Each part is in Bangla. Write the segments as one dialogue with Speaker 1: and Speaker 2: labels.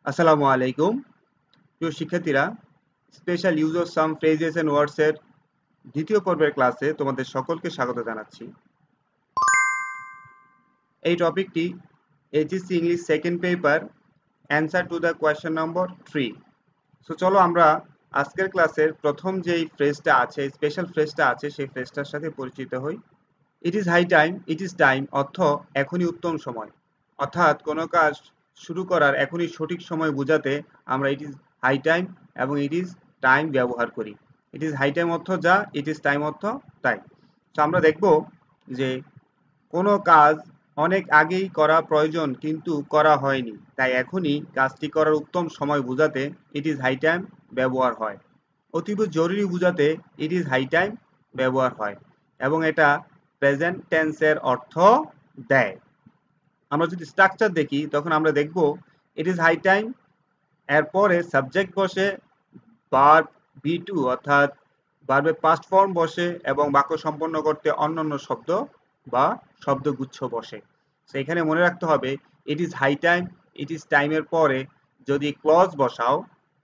Speaker 1: আসসালামু আলাইকুম প্রিয় শিক্ষার্থীরা, special use of some phrases and words এর দ্বিতীয় পর্বের ক্লাসে তোমাদের সকলকে স্বাগত জানাচ্ছি। এই টপিকটি HSC English second paper answer to the question number 3। So চলো আমরা আজকের ক্লাসের প্রথম যেই ফ্রেজটা আছে, স্পেশাল ফ্রেজটা আছে, সেই ফ্রেজটার সাথে পরিচিত হই। It is high time, it is time অর্থ এখনই উত্তম সময়, অর্থাৎ কোনো কাজ শুরু করার এখনই সঠিক সময় বোঝাতে আমরা ইট ইজ হাই টাইম এবং ইট ইজ টাইম ব্যবহার করি। ইট ইজ হাই টাইম অর্থ যা, ইট ইজ টাইম অর্থ তাই। তো আমরা দেখব যে কোনো কাজ অনেক আগেই করা প্রয়োজন কিন্তু করা হয়নি, তাই এখনই কাজটি করার উত্তম সময় বোঝাতে ইট ইজ হাই টাইম ব্যবহার হয়। অতীব জরুরি বোঝাতে ইট ইজ হাই টাইম ব্যবহার হয় এবং এটা প্রেজেন্ট টেন্সের অর্থ দেয়। আমরা যদি স্ট্রাকচার দেখি তখন আমরা দেখব ইট ইজ হাই টাইম এরপরে সাবজেক্ট বসে, ভার্ব বি টু অর্থাৎ ভার্বের পাস্ট ফর্ম বসে এবং বাক্য সম্পন্ন করতে অন্যান্য শব্দ বা শব্দগুচ্ছ বসে। সেখানে মনে রাখতে হবে it is high time, it is টাইমের পরে যদি ক্লজ বসাও,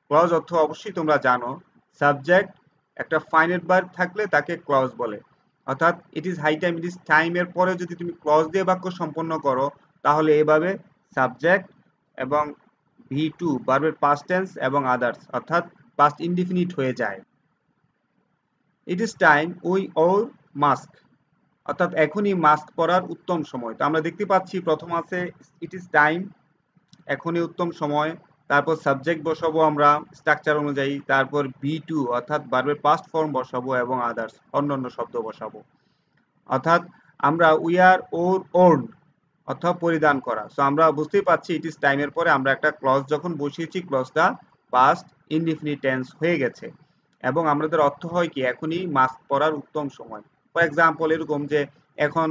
Speaker 1: ক্লজ অর্থ অবশ্যই তোমরা জানো, সাবজেক্ট একটা ফাইনাইট ভার্ব থাকলে তাকে ক্লজ বলে। অর্থাৎ it is high time, it is টাইমের পরে যদি তুমি ক্লজ দিয়ে বাক্য সম্পন্ন করো তাহলে এভাবে সাবজেক্ট এবং ভি টু ভার্বের পাস্ট টেন্স এবং আদার্স অর্থাৎ পাস্ট ইনডিফিনিট হয়ে যায়। ইট is time we wear mask অর্থাৎ এখনই মাস্ক পরার উত্তম সময়। তো আমরা দেখতে পাচ্ছি প্রথম আছে ইট ইজ টাইম, এখনই উত্তম সময়, তারপর সাবজেক্ট বসাবো আমরা স্ট্রাকচার অনুযায়ী, তারপর বি টু অর্থাৎ ভার্বের পাস্ট ফর্ম বসাবো এবং আদার্স অন্যান্য শব্দ বসাবো। অর্থাৎ আমরা উই আর ওর ওর্ন অর্থাৎ পরিধান করা। সো আমরা বুঝতেই পারছি ইট ইজ টাইমের পরে আমরা একটা ক্লজ যখন বসিয়েছি ক্লজটা পাস্ট ইনডিফিনিট টেন্স হয়ে গেছে এবং আমাদের অর্থ হয় কি এখনই মাস্ক পরার উত্তম সময়। ফর এক্সাম্পল এরকম যে এখন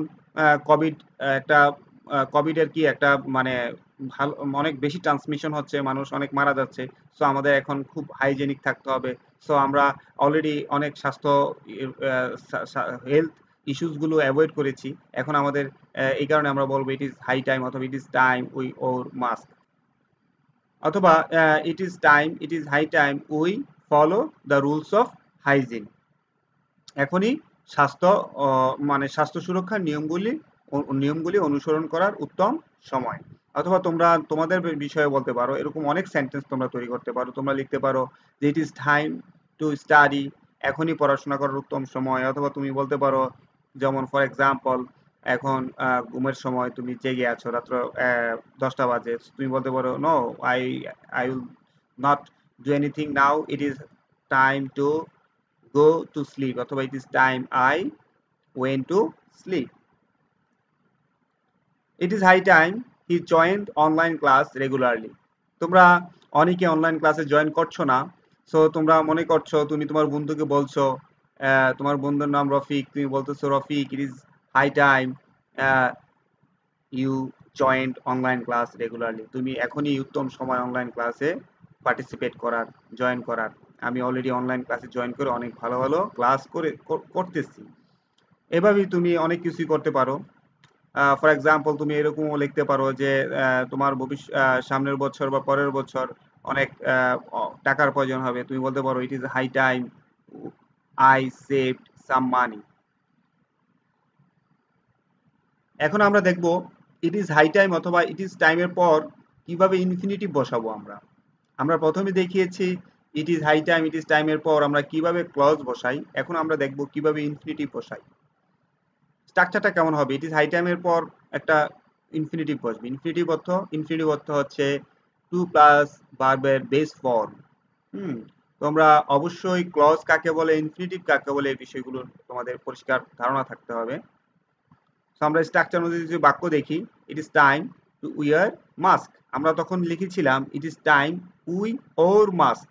Speaker 1: কোভিড একটা কোভিডের কি একটা মানে ভালো অনেক বেশি ট্রান্সমিশন হচ্ছে, মানুষ অনেক মারা যাচ্ছে। সো আমাদের এখন খুব হাইজেনিক থাকতে হবে। সো আমরা অলরেডি অনেক স্বাস্থ্য হেলথ ইস্যুস গুলো অ্যাভয়েড করেছি। এখন আমাদের এই কারণে আমরা বলবো ইট ইজ হাই টাইম অথবা it is time we wear mask অথবা it is time, it is high time we follow the rules of hygiene. এখনই স্বাস্থ্য মানে স্বাস্থ্য সুরক্ষার নিয়মগুলি অনুসরণ করার উত্তম সময়। অথবা তোমরা তোমাদের বিষয়ে বলতে পারো, এরকম অনেক সেন্টেন্স তোমরা তৈরি করতে পারো। তোমরা লিখতে পারো যে ইট ইজ টাইম টু স্টাডি, এখনই পড়াশোনা করার উত্তম সময়। অথবা তুমি বলতে পারো যেমন ফর এক্সাম্পল এখন ঘুমের সময়, তুমি জেগে আছো রাত্র 10টা বাজে, তুমি বলতে পারো no, I I will not do anything now, it is time to go to sleep অথবা it is time I went to sleep. It is high time he joined online class regularly. তোমরা অনেকে অনলাইন ক্লাসে জয়েন করছো না। সো তোমরা মনে করছো তুমি তোমার বন্ধুকে বলছো, তোমার বন্ধুর নাম রফিক, তুমি বলতেছো Rafiq it is high time you join online class regularly, তুমি এখনই উত্তম সময় অনলাইন ক্লাসে পার্টিসিপেট করার, জয়েন করার। আমি অলরেডি অনলাইন ক্লাসে জয়েন করে অনেক ভালো ভালো ক্লাস করতেছি। এভাবেই তুমি অনেক কিছুই করতে পারো। ফর এক্সাম্পল তুমি এরকমও লিখতে পারো যে তোমার সামনের বছর বা পরের বছর অনেক টাকার প্রয়োজন হবে, তুমি বলতে পারো it is high time I saved some money. এখন আমরা দেখব ইট ইজ হাই টাইম অথবা ইট ইজ টাইমের পর কিভাবে ইনফিনিটিভ বসাবো আমরা। আমরা প্রথমে দেখিয়েছি it is high time, it is টাইমের পর আমরা কিভাবে ক্লজ বসাই। এখন আমরা দেখব কিভাবে ইনফিনিটিভ বসাই। স্ট্রাকচারটা কেমন হবে, ইট ইজ হাই টাইমের পর একটা ইনফিনিটিভ বসবে। ইনফিনিটিভ অর্থ হচ্ছে টু প্লাস ভার্বের বেস ফর্ম। তোমরা অবশ্যই ক্লজ কাকে বলে, ইনফিনিটিভ কাকে বলে, এই বিষয়গুলো তোমাদের পরিষ্কার ধারণা থাকতে হবে। আমরা স্ট্রাকচার অনুযায়ী যদি বাক্য দেখি, it is time to wear mask, আমরা তখন লিখেছিলাম it is time we wear mask,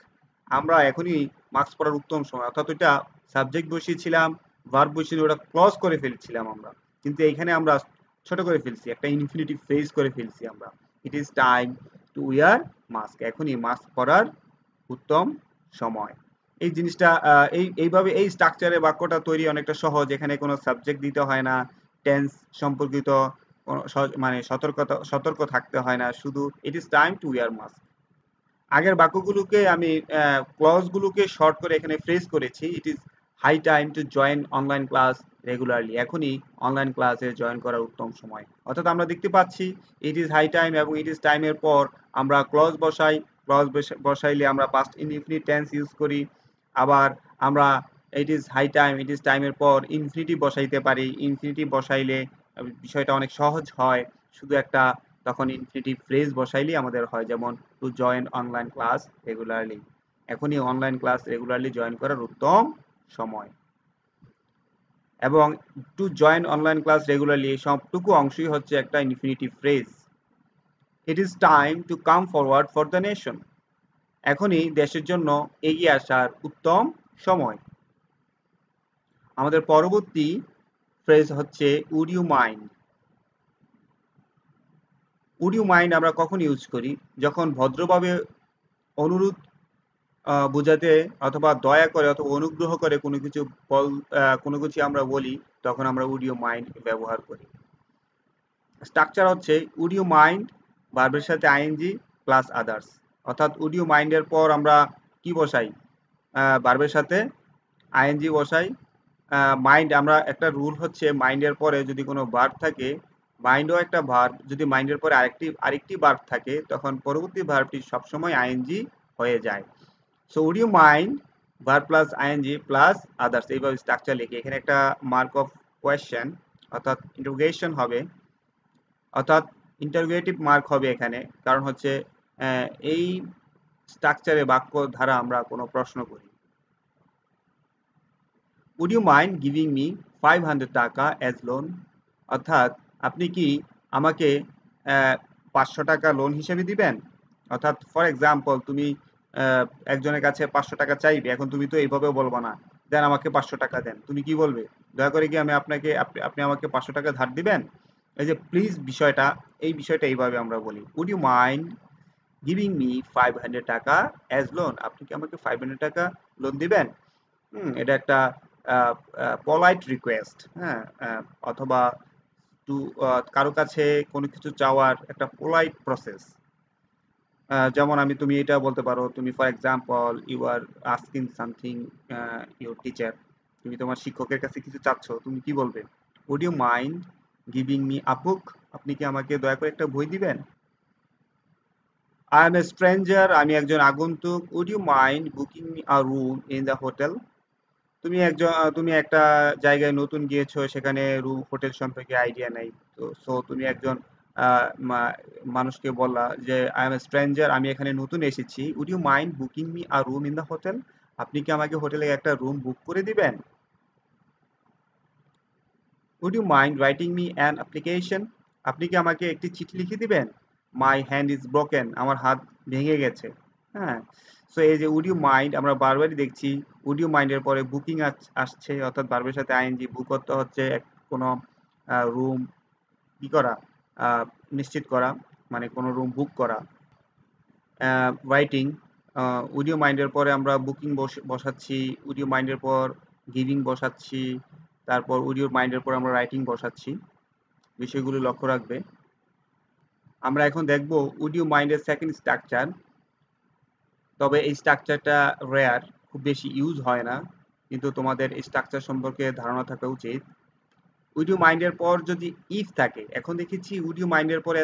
Speaker 1: আমরা এখনই মাস্ক পরার উত্তম সময়। অর্থাৎ ওইটা সাবজেক্ট বসিয়েছিলাম, ভার্ব বসিয়ে ওটা ক্লজ করে ফেলছিলাম আমরা, কিন্তু এখানে আমরা ছোট করে ফেলছি, একটা ইনফিনিটিভ ফ্রেজ করে ফেলছি আমরা। It is time to wear mask, এখনই মাস্ক পরার উত্তম সময়। এই জিনিসটা এইভাবে এই স্ট্রাকচারে বাক্যটা তৈরি অনেকটা সহজ, এখানে কোনো সাবজেক্ট দিতে হয় না, টেন্স সম্পর্কিত মানে সতর্ক থাকতে হয় না, শুধু it is time to wear mask. আগের বাক্যগুলোকে আমি ক্লজগুলোকে শর্ট করে এখানে ফ্রেজ করেছি। It is high time to join online class regularly. এখনই অনলাইন ক্লাসে জয়েন করার উত্তম সময়। অর্থাৎ আমরা দেখতে পাচ্ছি ইট ইজ হাই টাইম এবং ইট ইজ টাইমের পর আমরা ক্লজ বসাই। ক্লজ বসাইলে আমরা পাস্ট ইনডিফিনিট টেন্স ইউজ করি। আবার আমরা it is high time, it is টাইমের পর ইনফিনিটিভ বসাইতে পারি। ইনফিনিটিভ বসাইলে বিষয়টা অনেক সহজ হয়। শুধু একটা তখন ইনফিনিটিভ ফ্রেজ বসাইলেই আমাদের হয়, যেমন to join online class regularly. এখনই অনলাইন ক্লাস রেগুলারলি জয়েন করার উত্তম সময়। এবং to join online class regularly এই সবটুকু অংশই হচ্ছে একটা infinitive phrase. It is time to come forward for the nation. এখনই দেশের জন্য এগিয়ে আসার উত্তম সময়। আমাদের পরবর্তী ফ্রেজ হচ্ছে would you mind. Would you mind আমরা কখন ইউজ করি? যখন ভদ্রভাবে অনুরোধ বোঝাতে অথবা দয়া করে অথবা অনুগ্রহ করে কোনো কিছু আমরা বলি, তখন আমরা উড ইউ মাইন্ড ব্যবহার করি। স্ট্রাকচার হচ্ছে উড ইউ মাইন্ড ভার্বের সাথে আইএনজি প্লাস আদার্স। অর্থাৎ উড ইউ মাইন্ডের পর আমরা কি বসাই? ভার্বের সাথে আইএনজি বসাই। মাইন্ড আমরা একটা রুল হচ্ছে মাইন্ডের পরে যদি কোনো ভার্ব থাকে, মাইন্ডও একটা ভার্ব, যদি মাইন্ডের পরে আরেকটি ভার্ব থাকে তখন পরবর্তী ভার্বটি সবসময় আইএনজি হয়ে যায়। So would you mind verb plus ING plus others, এইভাবে স্ট্রাকচার লিখে এখানে একটা মার্ক অফ কোয়েশ্চেন অর্থাৎ ইন্টারোগেশন হবে, অর্থাৎ ইন্টারোগেটিভ মার্ক হবে এখানে। কারণ হচ্ছে এই স্ট্রাকচারে বাক্য ধারা আমরা কোনো প্রশ্ন করি। Would you mind giving me 500 টাকা অ্যাজ লোন। অর্থাৎ আপনি কি আমাকে 500 টাকা লোন হিসেবে দিবেন? অর্থাৎ ফর এক্সাম্পল তুমি একজনের কাছে 500 টাকা চাইবে, এখন তুমি তো এইভাবে বলবো না দেন আমাকে 500 টাকা দেন। তুমি কি বলবে? দয়া করে কি আপনি আমাকে 500 টাকা ধার দিবেন? এই যে প্লিজ বিষয়টা, এই বিষয়টা এইভাবে আমরা বলি, would you mind giving me 500 টাকা অ্যাজ লোন। আপনি কি আমাকে 500 টাকা লোন দিবেন? এটা একটা পলাইট রিকোয়েস্ট, হ্যাঁ, অথবা টু কারো কাছে কোনো কিছু চাওয়ার একটা পোলাইট প্রসেস। যেমন তুমি এটা বলতে পারো, তুমি for example you are asking something your teacher. তুমি তোমার শিক্ষকের কাছে কিছু চাচ্ছ, তুমি কি বলবে? Would you mind giving me a book. আপনি কি আমাকে দয়া করে একটা বই দিবেন? আই এম এ স্ট্রেঞ্জার, আমি একজন আগন্তুক। Would you mind booking me a room in the hotel. তুমি একটা জায়গায় নতুন গিয়েছো, সেখানে রুম হোটেল সম্পর্কে আইডিয়া নাই। তো তুমি একজন মানুষকে বললা যে আই এম এ স্ট্রেঞ্জার, আমি এখানে নতুন এসেছি। Would you mind booking me a room in the hotel. আপনি কি আমাকে হোটেলে একটা রুম বুক করে দিবেন? Would you mind writing me an application. আপনি কি আমাকে একটি চিঠি লিখে দিবেন? মাই হ্যান্ড ইজ ব্রোকেন, আমার হাত ভেঙে গেছে। হ্যাঁ, সো এই যে উড ইউ মাইন্ড আমরা বারবারই দেখছি উড ইউ মাইন্ডের পরে বুকিং আসছে, অর্থাৎ ভার্বের সাথে আইএনজি। বুক করতে হচ্ছে কোনো রুম কি করা, নিশ্চিত করা, মানে কোনো রুম বুক করা। রাইটিং, উড ইউ মাইন্ডের পরে আমরা বুকিং বসাচ্ছি, উড ইউ মাইন্ডের পর গিভিং বসাচ্ছি, তারপর উড ইউ মাইন্ডের পর আমরা রাইটিং বসাচ্ছি। বিষয়গুলো লক্ষ্য রাখবে। আমরা এখন দেখব উড ইউ মাইন্ডের সেকেন্ড স্ট্রাকচার। তবে এই স্ট্রাকচারটা রেয়ার, খুব বেশি ইউজ হয় না, কিন্তু তোমাদের এই স্ট্রাকচার সম্পর্কে ধারণা থাকা উচিত। উড ইউ মাইন্ডের পর যদি ইফ থাকে, এখন দেখেছি উড ইউ মাইন্ডের পরে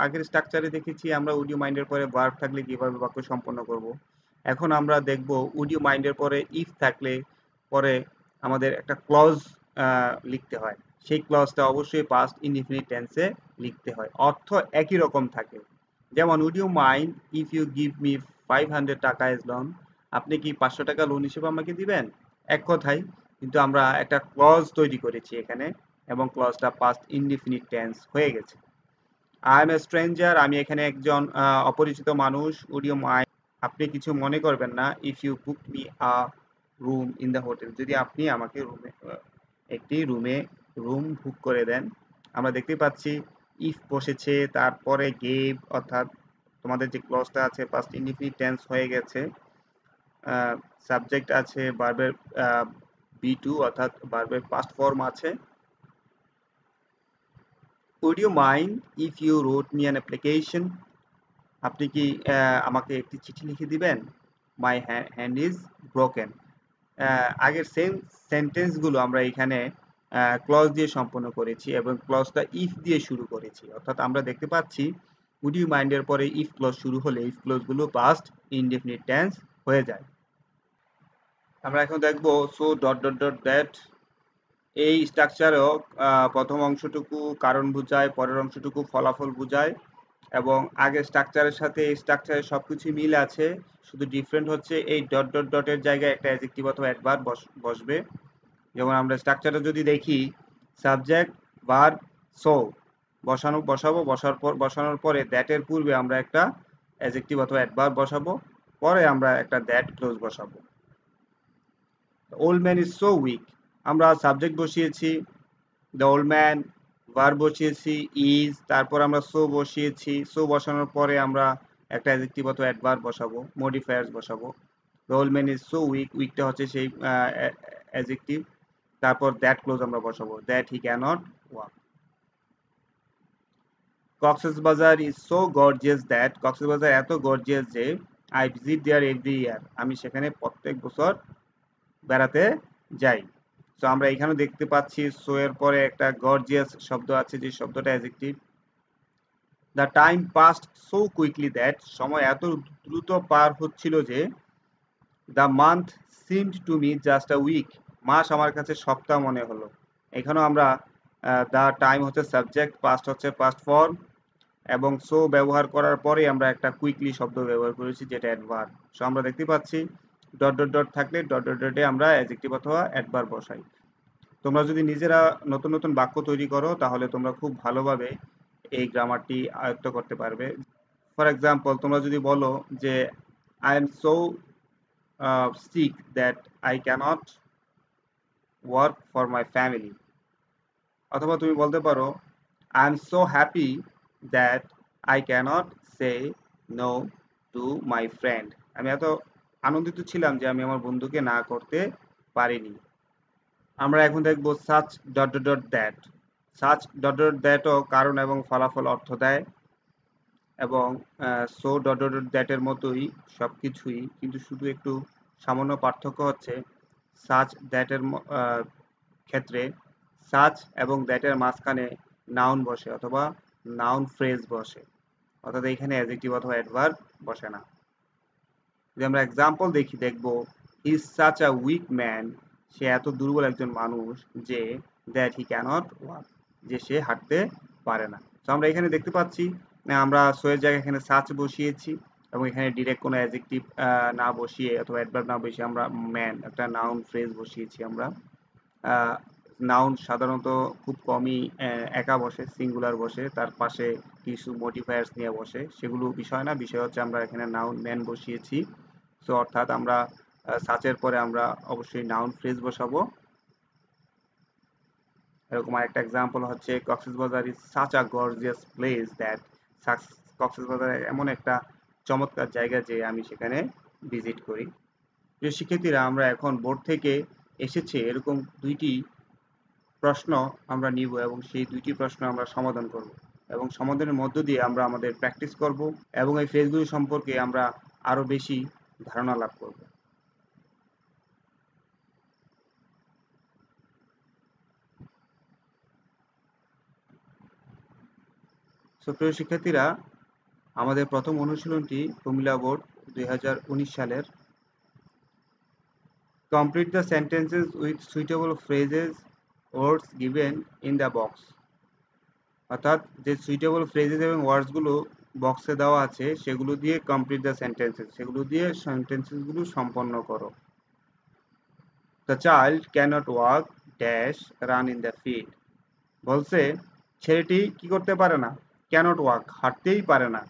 Speaker 1: আগের স্ট্রাকচারে দেখেছি আমরা উড ইউ মাইন্ডের পরে ভার্ব থাকলে কিভাবে বাক্য সম্পন্ন করব। এখন আমরা দেখব উড ইউ মাইন্ডের পরে ইফ থাকলে পরে আমাদের একটা ক্লজ লিখতে হয়। সেই ক্লজটা অবশ্যই পাস্ট ইনডিফিনিট টেন্সে লিখতে হয়, অর্থ একই রকম থাকে। যেমন would you mind if you give me 500 টাকা এজ লোন। আপনি কি 500 টাকা লোন হিসেবে আমাকে দিবেন? এক কথাই, কিন্তু আমরা একটা ক্লজ তৈরি করেছি এখানে এবং ক্লজটা পাস্ট ইনডিফিনিট টেন্স হয়ে গেছে। আই এম এ স্ট্রেঞ্জার, আমি এখানে একজন অপরিচিত মানুষ। উড ইউ মাইন্ড, আপনি কিছু মনে করবেন না, if you book me a room in the hotel, যদি আপনি আমাকে একটি রুম বুক করে দেন। আমরা দেখতে পাচ্ছি ইফ বসেছে, তারপরে গেভ, অর্থাৎ তোমাদের যে ক্লজটা আছে পাস্ট ইনডিফিনিট টেন্স হয়ে গেছে। সাবজেক্ট আছে, ভার্বের বি2 অর্থাৎ ভার্বের পাস্ট ফর্ম আছে। Would you mind if you wrote me an application. আপনি কি আমাকে একটি চিঠি লিখে দিবেন? My hand is broken. আগের সেম সেন্টেন্স গুলো আমরা এখানে ক্লজ দিয়ে সম্পন্ন করেছি এবং ক্লজটা ইফ দিয়ে শুরু করেছি। অর্থাৎ আমরা দেখতে পাচ্ছি উড ইউ মাইন্ড এর পরে ইফ ক্লজ শুরু হলে ইফ ক্লজ গুলো পাস্ট ইনডেফিনিট টেন্স হয়ে যায়। আমরা এখন দেখব so dot dot dot that. এই স্ট্রাকচারেও প্রথম অংশটুকু কারণ বোঝায়, পরের অংশটুকু ফলাফল বোঝায় এবং আগের স্ট্রাকচারের সাথে এই স্ট্রাকচারের সবকিছু মিল আছে, শুধু ডিফারেন্ট হচ্ছে এই ডট ডট ডটের জায়গায় একটা অ্যাডজেক্টিভ অথবা অ্যাডভার্ব বসবে। যেমন আমরা স্ট্রাকচারটা যদি দেখি, সাবজেক্ট ভার্ব সো বসানোর পরে দ্যাটের পূর্বে আমরা একটা অ্যাডজেক্টিভ অথবা অ্যাডভার্ব বসাবো, পরে আমরা একটা দ্যাট ক্লোজ বসাবো। Old man is so week, আমরা সাবজেক্ট বসিয়েছি দ্য ওল্ড ম্যান, ভার্ব বসিয়েছি ইজ, তারপর আমরা সো বসিয়েছি, সো বসানোর পরে আমরা একটা অ্যাডজেক্টিভ অথবা অ্যাডভার্ব বসাবো, মডিফায়ার্স বসাবো। The old man is so weak, উইকটা হচ্ছে সেই অ্যাডজেক্টিভ, তারপর দ্যাট ক্লোজ আমরা বসাবো, that he cannot walk. Cox's Bazar is so gorgeous that, Cox's Bazar এত গর্জিয়াস যে I visit there every year, আমি সেখানে প্রত্যেক বছর বেড়াতে যাই। তো আমরা এখানে দেখতে পাচ্ছি সো এর পরে একটা গর্জিয়াস শব্দ আছে, যে শব্দটা adjective. The time passed so quickly that, সময় এত দ্রুত পার হচ্ছিল যে the month seemed to me just a week, মাস আমার কাছে সপ্তাহ মনে হলো। এখানেও আমরা দ্য টাইম হচ্ছে সাবজেক্ট, পাস্ট হচ্ছে পাস্ট ফর্ম এবং সো ব্যবহার করার পরে আমরা একটা কুইকলি শব্দ ব্যবহার করেছি যেটা অ্যাডভার্ব। সো আমরা দেখতে পাচ্ছি ডট ডট ডট থাকলে ডট ডট ডটে আমরা অ্যাডজেক্টিভ অথবা অ্যাডভার্ব বসাই। তোমরা যদি নিজেরা নতুন নতুন বাক্য তৈরি করো তাহলে তোমরা খুব ভালোভাবে এই গ্রামারটি আয়ত্ত করতে পারবে। ফর এক্সাম্পল, তোমরা যদি বলো যে I am so sick that I cannot work for my family, অথবা তুমি বলতে পারো I am so happy that I cannot say no to my friend, আমি এত আনন্দিত ছিলাম যে আমি আমার বন্ধুকে না করতে পারিনি। আমরা এখন দেখব such dot dot dot that. Such dot dot দ্যাটও কারণ এবং ফলাফল অর্থ দেয় এবং সো ডট ডট ডট দ্যাটের মতোই সবকিছুই, কিন্তু শুধু একটু সামান্য পার্থক্য হচ্ছে সাচ দ্যাটের ক্ষেত্রে সাচ এবং দ্যাটের মাঝখানে নাউন বসে অথবা নাউন ফ্রেজ বসে, অর্থাৎ এখানে অ্যাডজেক্টিভ অথবা অ্যাডভার্ব বসে না। যদি আমরা এক্সাম্পল দেখব he is such a weak man, সে এত দুর্বল একজন মানুষ যে দ্যাট হি ক্যানট ওয়াক, যে সে হাঁটতে পারে না। তো আমরা এখানে দেখতে পাচ্ছি আমরা সো এর জায়গায় এখানে সাচ বসিয়েছি এবং এখানে ডিরেক্ট কোনো অ্যাডজেক্টিভ না বসিয়ে অথবা অ্যাডভার্ব না বসিয়ে আমরা ম্যান একটা নাউন ফ্রেজ বসিয়েছি। আমরা নাউন সাধারণত খুব কমই একা বসে, সিঙ্গুলার বসে, তার পাশে কিছু মডিফায়ার্স নিয়ে বসে, সেগুলো বিষয় না, বিষয় হচ্ছে আমরা এখানে নাউন ম্যান বসিয়েছি। সো অর্থাৎ আমরা সাচের পরে আমরা অবশ্যই নাউন ফ্রেজ বসাবো। এরকম আরেকটা এক্সাম্পল হচ্ছে Cox's Bazar is such a gorgeous place that, Cox's Bazar এমন একটা চমৎকার জায়গা যে আমি সেখানে ভিজিট করি। প্রিয় শিক্ষার্থীরা, আমরা এখন বোর্ড থেকে এসেছে এরকম দুইটি প্রশ্ন আমরা নিব এবং সেই দুইটি প্রশ্ন আমরা সমাধান করব এবং সমাধানের মধ্য দিয়ে আমরা আমাদের প্র্যাকটিস করব এবং এই ফ্রেজগুলি সম্পর্কে আমরা আরো বেশি ধারণা লাভ করব। প্রিয় শিক্ষার্থীরা, আমাদের প্রথম অনুশীলনটি কুমিল্লা বোর্ড 2019 সালের। Complete the sentences with suitable phrases words given in the box, অর্থাৎ যে সুইটেবল ফ্রেজেস এবং ওয়ার্ডসগুলো বক্সে দেওয়া আছে সেগুলো দিয়ে কমপ্লিট দ্য সেন্টেন্সেস, সেগুলো দিয়ে সেন্টেন্সেসগুলো সম্পন্ন করো। The child cannot walk dash run in the field, বলছে ছেলেটি কি করতে পারে না, ক্যানট ওয়াক হাঁটতেই পারে না,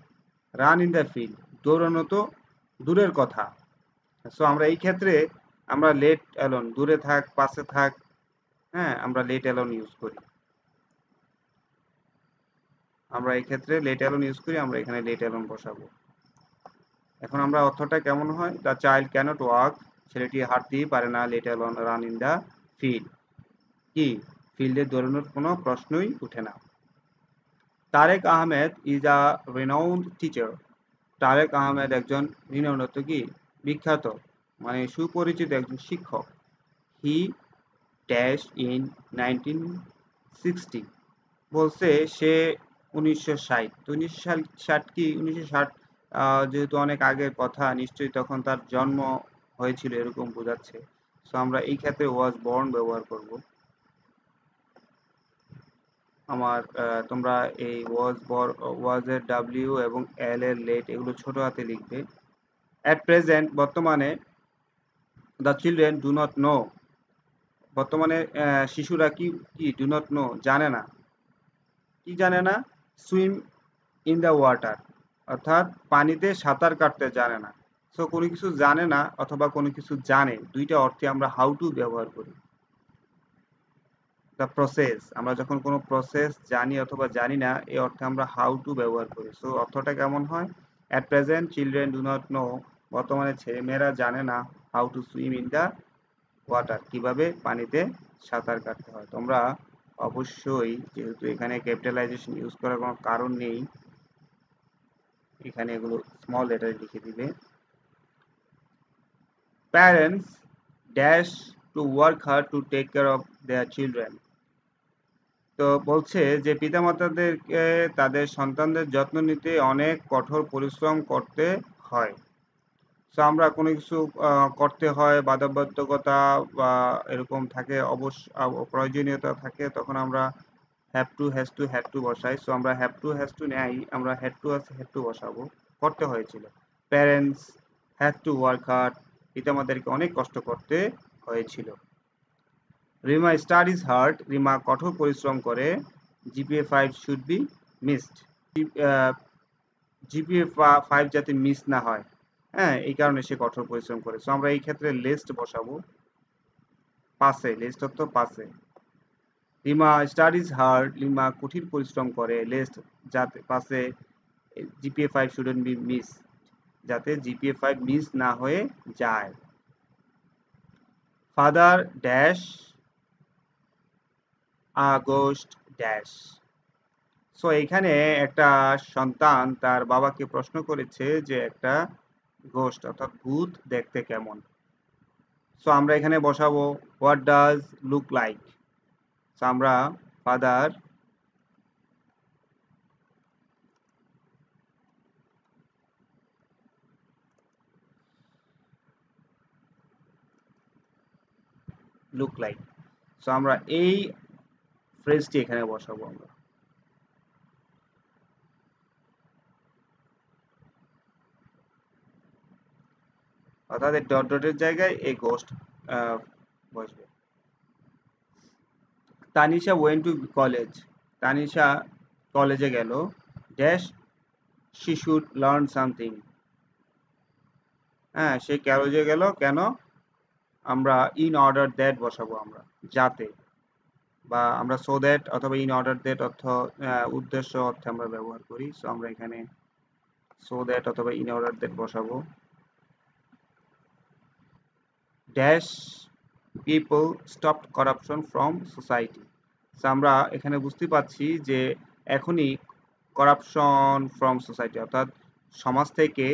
Speaker 1: রান ইন দ্য ফিল্ড দৌড়ানো তো দূরের কথা। সো আমরা এই ক্ষেত্রে আমরা লেট অ্যালোন, দূরে থাক পাশে থাক, হ্যাঁ আমরা লেট অ্যালোন ইউজ করি, আমরা এই ক্ষেত্রে লেট অ্যালোন ইউজ করি, আমরা এখানে লেট অ্যালোন বসাবো। এখন আমরা অর্থটা কেমন হয়, দ্য চাইল্ড ক্যানট ওয়াক, ছেলেটি হাঁটতেই পারে না, let alone run in the field, কি ফিল্ডে দৌড়ানোর কোনো প্রশ্নই উঠে না। Tareq Ahmed is a renowned teacher, Tareq Ahmed একজন রীনৌনত কি বিখ্যাত মানে সুপরিচিত একজন শিক্ষক। হি ড্যাশ ইন 1960 বলছে সে 1960 তো 1960 কি 1960 যেহেতু অনেক আগের কথা নিশ্চয়ই তখন তার জন্ম হয়েছিল এরকম বোঝাচ্ছে। সো আমরা এই ক্ষেত্রে ওয়াজ বর্ন ব্যবহার করব। আমার তোমরা এই ওয়াজ এর ডাব্লিউ এবং এল এর লেট এগুলো ছোট হাতে লিখবে। অ্যাট প্রেজেন্ট বর্তমানে the children do not know বর্তমানে শিশুরা কি কি ডু নট নো জানে না কি জানে না সুইম ইন দ্য ওয়াটার অর্থাৎ পানিতে সাঁতার কাটতে জানে না। সো কোনো কিছু জানে না অথবা কোনো কিছু জানে দুইটা অর্থে আমরা হাউ টু ব্যবহার করি। দ্য প্রসেস আমরা যখন কোনো প্রসেস জানি অথবা জানি না এই অর্থে আমরা হাউ টু ব্যবহার করি। সো অর্থটা কেমন হয়? At present children do not know বর্তমানে ছেলেমেয়েরা জানে না how to swim in the water কিভাবে পানিতে সাঁতার কাটতে হয়। তোমরা অবশ্যই যেহেতু এখানে ক্যাপিটালাইজেশন ইউজ করার কোনো কারণ নেই এখানে এগুলো স্মল লেটারে লিখে দিবে। Parents dash to work hard to take care of their children তো বলছে যে পিতামাতাদেরকে তাদের সন্তানদের যত্ন নিতে অনেক কঠোর পরিশ্রম করতে হয়। সো আমরা কোনো কিছু করতে হয় বাধ্যবাধকতা বা এরকম থাকে প্রয়োজনীয়তা থাকে তখন আমরা have to has to had to বসাই। সো আমরা হ্যাভ টু হ্যাজ টু নেই আমরা হ্যাড টু আছে হ্যাড টু বসাবো করতে হয়েছিল। Parents have to work hard পিতামাতাদেরকে অনেক কষ্ট করতে হয়েছিল। রিমা স্টাডিজ হার্ড রিমা কঠোর পরিশ্রম করে। GPA 5 should be missed GPA 5 যাতে মিস না হয় হ্যাঁ এই কারণে সে কঠোর পরিশ্রম করে। সো আমরা এই ক্ষেত্রে লিস্ট বসাবো পাশে লিস্ট অর্থ পাশে। রিমা স্টাডিজ হার্ড রিমা কঠিন পরিশ্রম করে লিস্ট যাতে পাশে জিপিএ 5 শুডন্ট বি মিস যাতে জিপিএ 5 মিস না হয়ে যায়। Father dash August dash so এখানে একটা সন্তান তার বাবাকে প্রশ্ন করেছে যে একটা গোস্ট অর্থাৎ ভূত দেখতে কেমন। সো আমরা এখানে বসাবো what does look like. So আমরা ফাদার লুক লাইক। সো আমরা এই ফ্রেজটি এখানে বসাবো আমরা। অর্থাৎ এই ডট ডটের জায়গায় এই গোস্ট বসবে। Tanisha went to college Tanisha কলেজে গেল dash she should learn something হ্যাঁ সে কলেজে গেল কেন আমরা ইন অর্ডার দ্যাট বসাবো আমরা যাতে বা আমরা সো দ্যাট অথবা ইন অর্ডার দ্যাট অর্থ উদ্দেশ্য অর্থে আমরা ব্যবহার করি। সো আমরা এখানে সো দ্যাট অথবা ইন অর্ডার দ্যাট বসাবো। Dash people stop corruption from society so আমরা এখানে বুঝতে পারছি যে এখনই করাপশন ফ্রম সোসাইটি অর্থাৎ সমাজ থেকে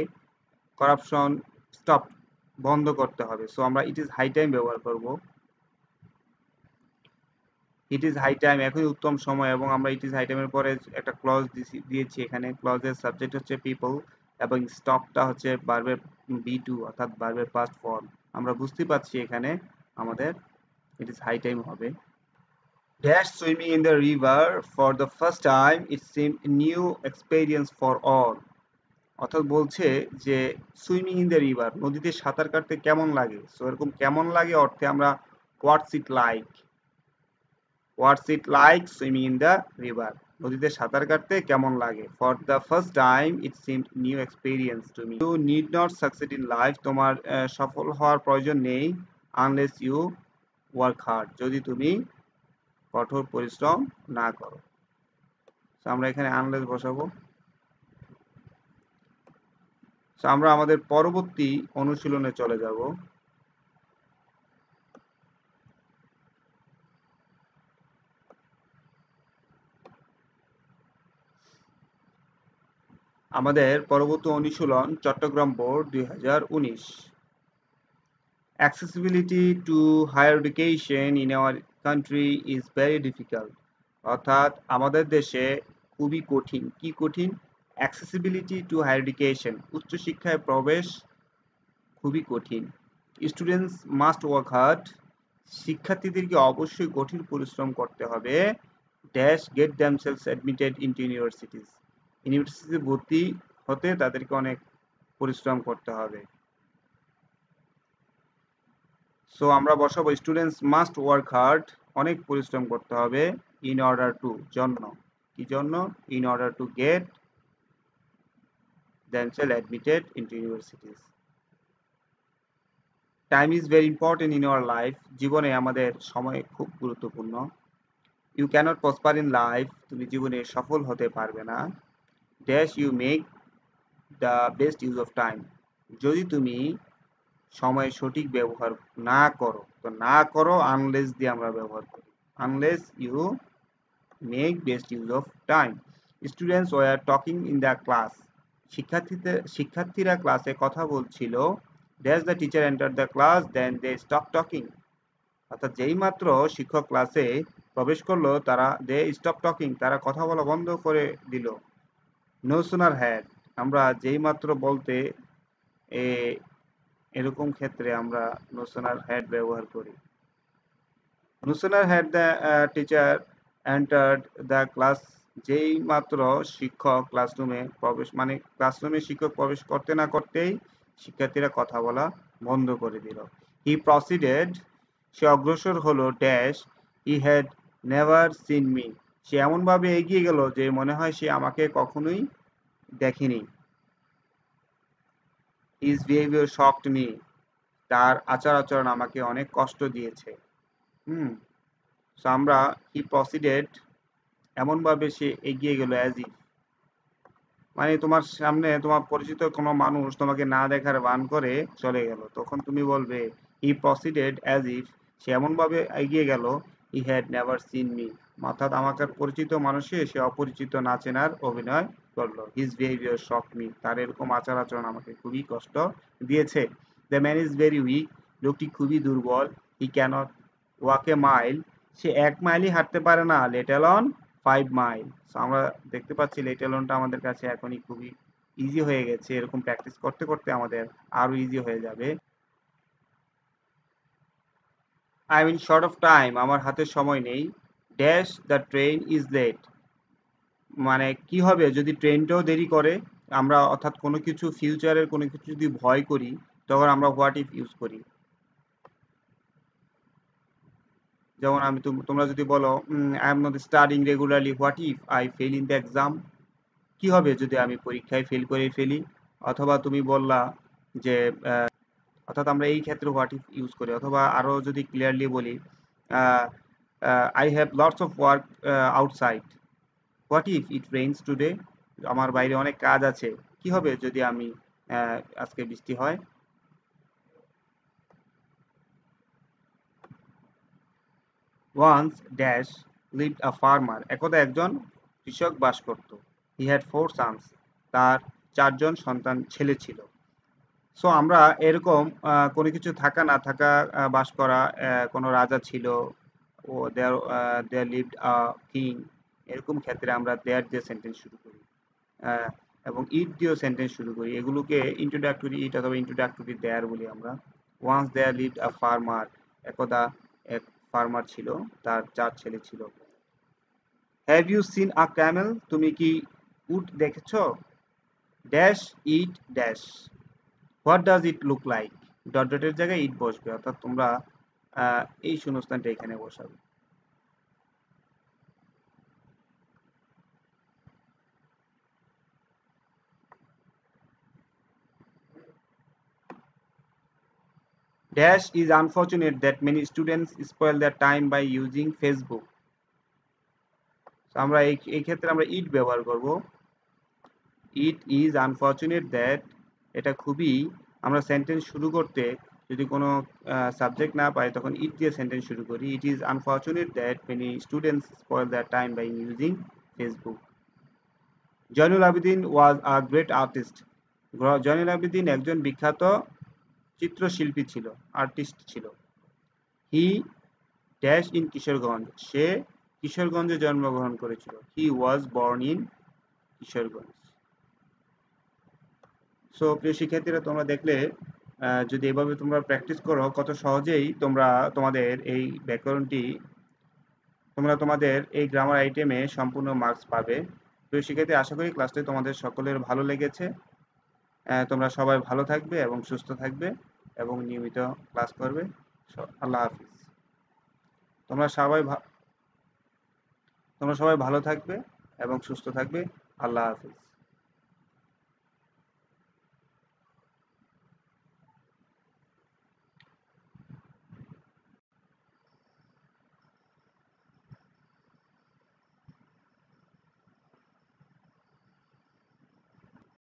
Speaker 1: করাপশন স্টপ বন্ধ করতে হবে। সো আমরা ইট ইজ হাই টাইম ব্যবহার করব। ইট ইজ হাই টাইম এখনই উত্তম সময় এবং আমরা ইট ইজ হাই টাইমের পরে একটা ক্লজ দিয়েছি এখানে ক্লজের সাবজেক্ট হচ্ছে পিপল এবং স্টপটা হচ্ছে ভার্বের বি টু অর্থাৎ ভার্বের পাস্ট ফর্ম। আমরা বুঝতে পারছি এখানে আমাদের ইট ইজ হাই টাইম হবে। Dash swimming in the river for the first time it SIM new experience for all অর্থাৎ বলছে যে সুইমিং ইন দ্য রিভার নদীতে সাঁতার কাটতে কেমন লাগে। সো এরকম কেমন লাগে অর্থে আমরা what's it like what's it like swimming in the river নদীতে সাঁতার কাটতে কেমন লাগে। For the first time it seemed new experience to me. You need not succeed in life তোমার সফল হওয়ার প্রয়োজন নেই আনলেস ইউ ওয়ার্ক হার্ড যদি তুমি কঠোর পরিশ্রম না করো। So, আমরা এখানে আনলেস বসাবো। So, আমরা আমাদের পরবর্তী অনুশীলনে চলে যাব। আমাদের পরবর্তী অনুশীলন Chittagong board 2019। Accessibility to higher education in our country is very difficult. অর্থাৎ আমাদের দেশে খুবই কঠিন। কি কঠিন? Accessibility to higher education, উচ্চশিক্ষায় প্রবেশ খুবই কঠিন। Students must work hard. শিক্ষার্থীদেরকে অবশ্যই কঠিন পরিশ্রম করতে হবে। Dash get themselves admitted into universities. ইউনিভার্সিটিতে ভর্তি হতে তাদেরকে অনেক পরিশ্রম করতে হবে। সো আমরা বসাবো স্টুডেন্টস মাস্ট ওয়ার্ক হার্ড, অনেক পরিশ্রম করতে হবে, ইন অর্ডার টু, জন্য, কি জন্য? In order to get themselves admitted into universities. Time is very important in our life, জীবনে আমাদের সময় খুব গুরুত্বপূর্ণ। You cannot prosper in life, তুমি জীবনে সফল হতে পারবে না। Dash you make the best use of time, যদি তুমি সময়ের সঠিক ব্যবহার না করো, তো না করো আনলেস দিয়ে আমরা ব্যবহার করি, unless you make best use of time. Students were talking in the class, শিক্ষার্থীরা ক্লাসে কথা বলছিল। Dash the teacher enter the class then they stop talking, অর্থাৎ যেই মাত্র শিক্ষক ক্লাসে প্রবেশ করলো তারা দে স্টপ টকিং, তারা কথা বলা বন্ধ করে দিল। নো সুনার হ্যাড, আমরা যেই মাত্র বলতে এরকম ক্ষেত্রে আমরা নো সুনার হ্যাড ব্যবহার করি। No sooner had the teacher entered the class, যেই মাত্র শিক্ষক ক্লাসরুমে প্রবেশ, মানে ক্লাসরুমে শিক্ষক প্রবেশ করতে না করতেই শিক্ষার্থীরা কথা বলা বন্ধ করে দিল। হি প্রসিডেড, সে অগ্রসর হলো। Dash he had never seen me, সে এমনভাবে এগিয়ে গেল যে মনে হয় সে আমাকে কখনোই দেখেনি। হিজ বিহেভিয়ার শকড মি, তার আচার আচরণ আমাকে অনেক কষ্ট দিয়েছে। সো আমরা হি প্রসিডেড, এমনভাবে সে এগিয়ে গেল, অ্যাজ ইফ, মানে তোমার সামনে তোমার পরিচিত কোনো মানুষ তোমাকে না দেখার ভান করে চলে গেল, তখন তুমি বলবে হি প্রসিডেড অ্যাজ ইফ, সে এমনভাবে এগিয়ে গেল হি হ্যাড নেভার সিন মি, অর্থাৎ আমাকে পরিচিত মানুষে সে অপরিচিত না চেনার অভিনয় করলো। হিজ বিহেভিয়ার শক মি, তার এরকম আচার আচরণ আমাকে খুবই কষ্ট দিয়েছে। The man is very weak, লোকটি খুবই দুর্বল। হি ক্যানট ওয়াক এ মাইল, সে 1 মাইলই হাঁটতে পারে না, লেট অ্যালোন 5 মাইল। সো আমরা দেখতে পাচ্ছি লেট অ্যালোনটা আমাদের কাছে এখনই খুবই ইজি হয়ে গেছে, এরকম প্র্যাকটিস করতে করতে আমাদের আরো ইজি হয়ে যাবে। I mean short of time, আমার হাতে সময় নেই। Dash the train is late, মানে কি হবে যদি ট্রেনটাও দেরি করে, আমরা অর্থাৎ কোনো কিছু ফিউচারের কোনো কিছু যদি ভয় করি তখন আমরা হোয়াট ইফ ইউজ করি। যেমন আমি তোমরা যদি বলো I am not studying regularly, what if I fail in the exam, কি হবে যদি আমি পরীক্ষায় ফেল করে ফেলি। অথবা তুমি বললা যে অর্থাৎ আমরা এই ক্ষেত্রে হোয়াট ইফ ইউজ করি। অথবা আরো যদি ক্লিয়ারলি বলি, I have lots of work outside, what if it rains today, আমার বাইরে অনেক কাজ আছে, কি হবে যদি আমি আজকে বৃষ্টি হয়। Once dash lived a farmer, একদা একজন কৃষক বাস করত। হি হ্যাড 4 সন্স, তার 4জন সন্তান ছেলে ছিল। সো আমরা এরকম কোনো কিছু থাকা না থাকা, বাস করা, কোনো রাজা ছিল, ও দেয়ার লিভড আ কিং, এরকম ক্ষেত্রে আমরা দেয়ার দিয়ে সেন্টেন্স শুরু করি, এবং ইট দিয়েও সেন্টেন্স শুরু করি। এগুলোকে ইন্ট্রোডাক্টরি ইট অথবা ইন্ট্রোডাক্টরি দেয়ার বলি আমরা। Once there lived a farmer, একদা এক ফার্মার ছিল, তার 4 ছেলে ছিল। Have you seen a camel, তুমি কি উট দেখেছো। Dash it dash, what does it look like, dot ডটের জায়গায় ইট বসবে, অর্থাৎ তোমরা এই শূন্যস্থানটা এখানে বসাবে। Dash is unfortunate that many students spoil their time by using Facebook, আমরা এই ক্ষেত্রে আমরা ইট ব্যবহার করব। ইট ইজ আনফর্চুনেট দ্যাট, এটা খুবই, আমরা সেন্টেন্স শুরু করতে যদি কোনো সাবজেক্ট না পাই তখন ইট দিয়ে সেন্টেন্স শুরু করি। It is unfortunate that many students spoil their time by using Facebook. Zainul Abedin was a great artist. Zainul Abedin একজন বিখ্যাত চিত্রশিল্পী ছিল, আর্টিস্ট ছিল। হি ড্যাশ ইন কিশোরগঞ্জ, সে কিশোরগঞ্জে জন্মগ্রহণ করেছিল। He was born in Kishoreganj. So প্রিয় শিক্ষার্থীরা, তোমরা দেখলে যদি এভাবে তোমরা প্র্যাকটিস করো, কত সহজেই তোমরা তোমাদের এই ব্যাকরণটি, তোমরা তোমাদের এই গ্রামার আইটেমে সম্পূর্ণ মার্কস পাবে। প্রিয় শিক্ষার্থী, আশা করি ক্লাসটি তোমাদের সকলের ভালো লেগেছে। তোমরা সবাই ভালো থাকবে এবং সুস্থ থাকবে এবং নিয়মিত ক্লাস করবে। আল্লাহ হাফিজ। তোমরা সবাই ভালো থাকবে এবং সুস্থ থাকবে। আল্লাহ হাফিজ।